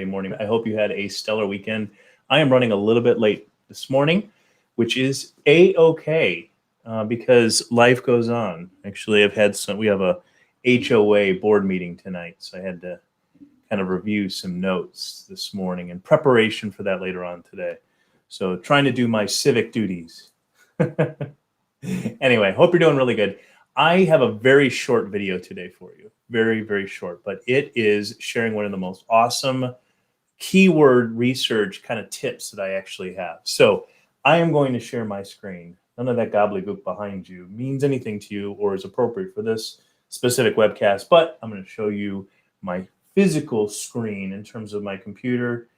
morning. I hope you had a stellar weekend. I am running a little bit late this morning, which is a-okay because life goes on. Actually, we have a HOA board meeting tonight, so I had to kind of review some notes this morning in preparation for that later on today. So trying to do my civic duties. Anyway, hope you're doing really good. I have a very short video today for you. Very, very short, but it is sharing one of the most awesome keyword research kind of tips that I actually have. So I am going to share my screen. None of that gobbledygook behind you means anything to you or is appropriate for this specific webcast, but I'm going to show you my physical screen in terms of my computer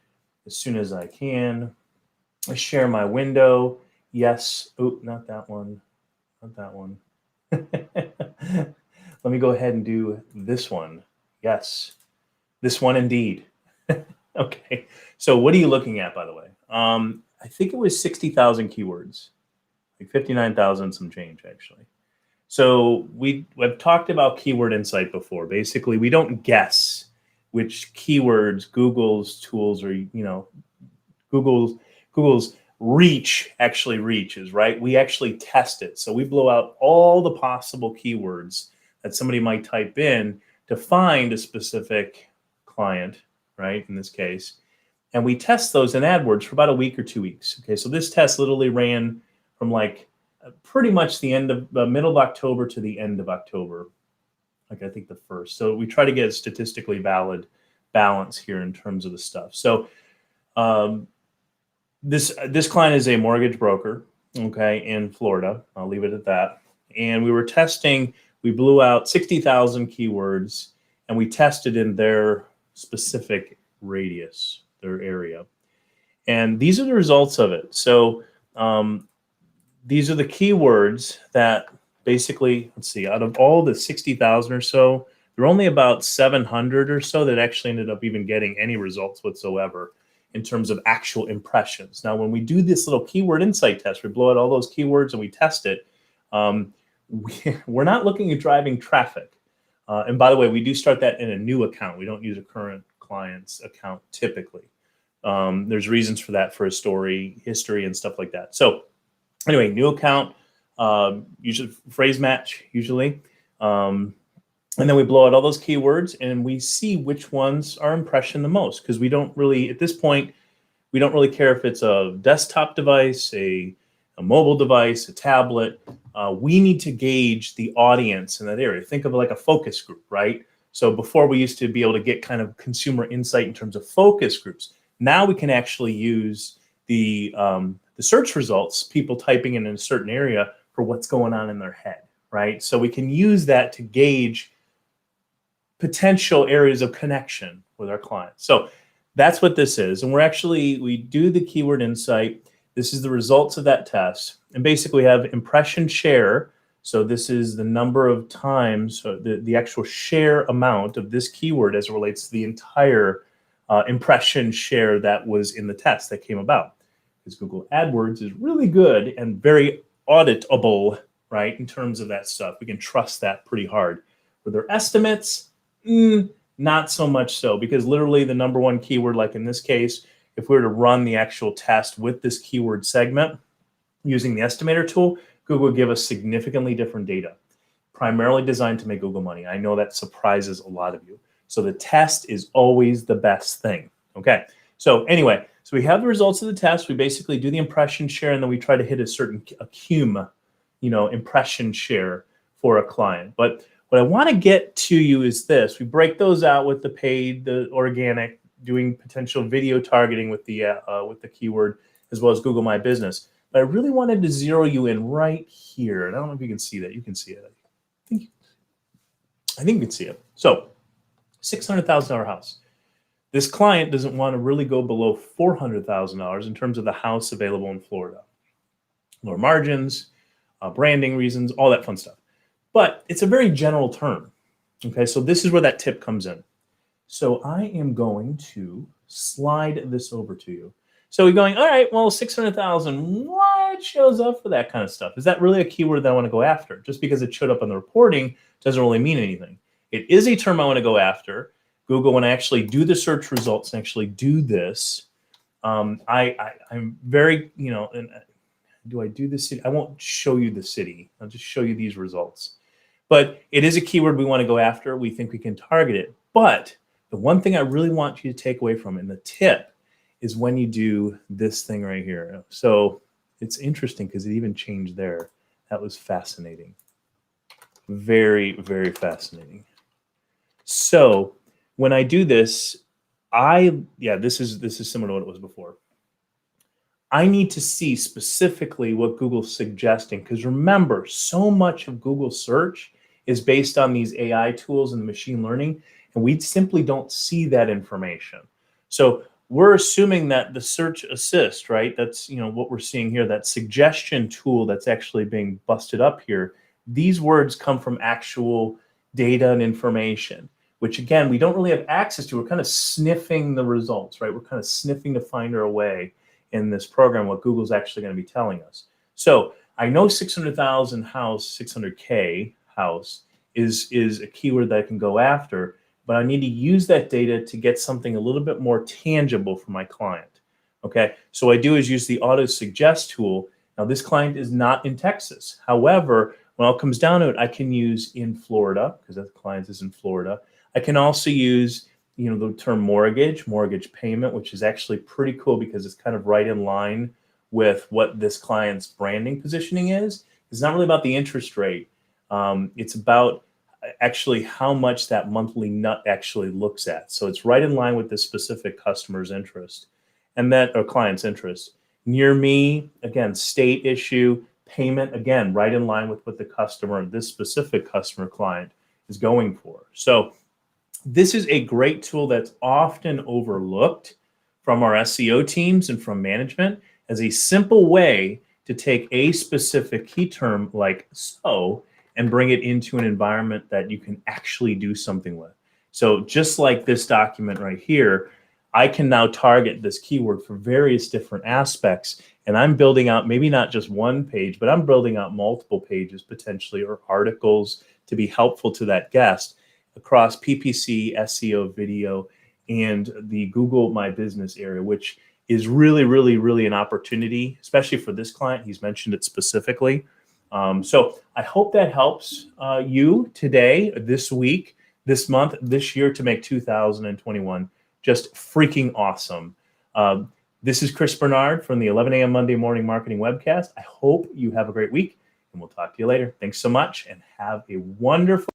as soon as I can. I share my window. Yes. Oh, not that one. Not that one. Let me go ahead and do this one. Yes, this one indeed. Okay, so what are you looking at, by the way? I think it was 60,000 keywords, like 59,000 some change, actually. So we've talked about keyword insight before. Basically, we don't guess which keywords Google's tools or Google's reach actually reaches, right? We actually test it. So we blow out all the possible keywords that somebody might type in to find a specific client, right, in this case. And we test those in AdWords for about a week or 2 weeks. Okay, so this test literally ran from like pretty much the middle of October to the end of October, like I think the 1st. So we try to get a statistically valid balance here in terms of the stuff. So this client is a mortgage broker, okay, in Florida. I'll leave it at that. And we were testing, we blew out 60,000 keywords, and we tested in their specific radius, their area. And these are the results of it. So these are the keywords that basically, let's see, out of all the 60,000 or so, there are only about 700 or so that actually ended up even getting any results whatsoever in terms of actual impressions. Now, when we do this little keyword insight test, we blow out all those keywords and we test it, we're not looking at driving traffic. And by the way, we do start that in a new account. We don't use a current client's account typically. There's reasons for that, for history and stuff like that. So anyway, new account, usually phrase match, usually. And then we blow out all those keywords and we see which ones are impression the most, because we don't really, at this point, we don't really care if it's a desktop device, a mobile device, a tablet. We need to gauge the audience in that area. Think of it like a focus group, right? So before we used to be able to get kind of consumer insight in terms of focus groups. Now we can actually use the search results, people typing in a certain area for what's going on in their head, right? So we can use that to gauge potential areas of connection with our clients. So that's what this is. And we do the keyword insight. This is the results of that test. And basically we have impression share. So this is the number of times, so the actual share amount of this keyword as it relates to the entire impression share that was in the test that came about. Because Google AdWords is really good and very auditable, right, in terms of that stuff. We can trust that pretty hard. For their estimates, not so much so, because literally the number one keyword, like in this case, if we were to run the actual test with this keyword segment using the estimator tool, Google would give us significantly different data, primarily designed to make Google money. I know that surprises a lot of you. So the test is always the best thing. Okay. So anyway, so we have the results of the test. We basically do the impression share, and then we try to hit a cum, impression share for a client. But what I want to get to you is this. We break those out with the paid, the organic, doing potential video targeting with the keyword, as well as Google My Business. But I really wanted to zero you in right here. And I don't know if you can see that. You can see it. I think you can see it. So $600,000 house. This client doesn't want to really go below $400,000 in terms of the house available in Florida. Lower margins, branding reasons, all that fun stuff. But it's a very general term. Okay, so this is where that tip comes in. So I am going to slide this over to you. So we're going, all right, well, 600,000, what shows up for that kind of stuff? Is that really a keyword that I want to go after? Just because it showed up on the reporting doesn't really mean anything. It is a term I want to go after. Google, when I actually do the search results and actually do this, I'm very, and do I do the city? I won't show you the city. I'll just show you these results. But it is a keyword we want to go after. We think we can target it. But the one thing I really want you to take away from it, and the tip, is when you do this thing right here. So it's interesting because it even changed there. That was fascinating. Very, very fascinating. So when I do this, this is similar to what it was before. I need to see specifically what Google's suggesting, because remember, so much of Google search is based on these AI tools and machine learning, and we simply don't see that information. So we're assuming that the search assist, right? That's what we're seeing here, that suggestion tool that's actually being busted up here. These words come from actual data and information, which again, we don't really have access to. We're kind of sniffing the results, right? We're kind of sniffing to find our way in this program, what Google's actually going to be telling us. So I know 600,000 house, 600K house is a keyword that I can go after, but I need to use that data to get something a little bit more tangible for my client. Okay, so what I do is use the AutoSuggest tool. Now this client is not in Texas. However, when it all comes down to it, I can use in Florida, because that client is in Florida. I can also use the term mortgage payment, which is actually pretty cool because it's kind of right in line with what this client's branding positioning is. It's not really about the interest rate. It's about actually how much that monthly nut actually looks at. So it's right in line with this specific customer's interest or client's interest. Near me, again, state issue, payment, again, right in line with what the customer, this specific customer client is going for. So this is a great tool that's often overlooked from our SEO teams and from management as a simple way to take a specific key term like so and bring it into an environment that you can actually do something with. So just like this document right here, I can now target this keyword for various different aspects. And I'm building out maybe not just one page, but I'm building out multiple pages potentially, or articles to be helpful to that guest across PPC, SEO, video, and the Google My Business area, which is really, really, really an opportunity, especially for this client. He's mentioned it specifically. So I hope that helps you today, this week, this month, this year to make 2021 just freaking awesome. This is Chris Bernard from the 11 a.m. Monday Morning Marketing Webcast. I hope you have a great week, and we'll talk to you later. Thanks so much, and have a wonderful